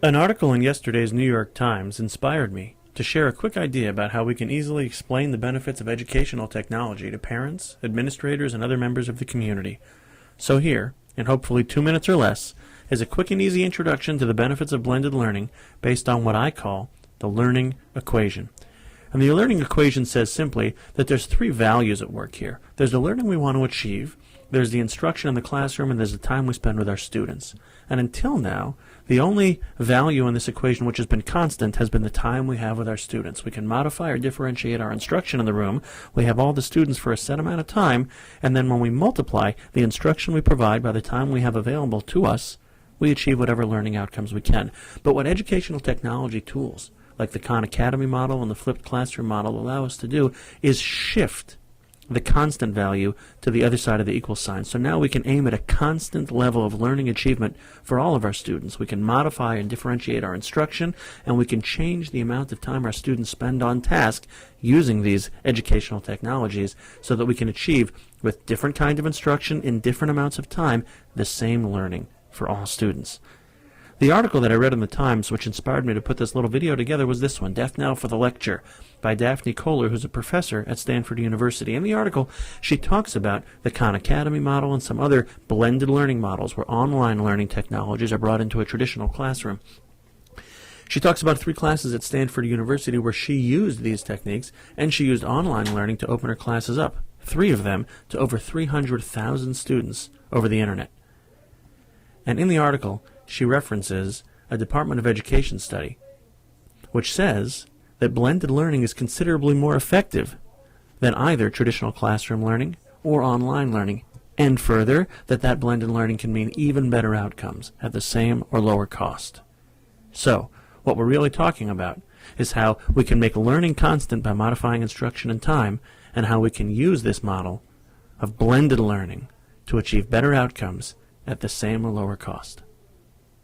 An article in yesterday's New York Times inspired me to share a quick idea about how we can easily explain the benefits of educational technology to parents, administrators, and other members of the community. So here, in hopefully 2 minutes or less, is a quick and easy introduction to the benefits of blended learning based on what I call the learning equation. And the learning equation says simply that there's three values at work here. There's the learning we want to achieve, there's the instruction in the classroom, and there's the time we spend with our students. And until now, the only value in this equation which has been constant has been the time we have with our students. We can modify or differentiate our instruction in the room. We have all the students for a set amount of time, and then when we multiply the instruction we provide by the time we have available to us, we achieve whatever learning outcomes we can. But what educational technology tools, like the Khan Academy model and the flipped classroom model, allow us to do is shift the constant value to the other side of the equal sign. So now we can aim at a constant level of learning achievement for all of our students. We can modify and differentiate our instruction, and we can change the amount of time our students spend on task using these educational technologies so that we can achieve, with different kinds of instruction in different amounts of time, the same learning for all students. The article that I read in the Times, which inspired me to put this little video together, was this one, Death Knell for the Lecture, by Daphne Koller, who's a professor at Stanford University. In the article, she talks about the Khan Academy model and some other blended learning models where online learning technologies are brought into a traditional classroom. She talks about 3 classes at Stanford University where she used these techniques, and she used online learning to open her classes up, 3 of them to over 300,000 students over the internet. And in the article, she references a Department of Education study which says that blended learning is considerably more effective than either traditional classroom learning or online learning, and further, that blended learning can mean even better outcomes at the same or lower cost. So, what we're really talking about is how we can make learning constant by modifying instruction and time, and how we can use this model of blended learning to achieve better outcomes at the same or lower cost.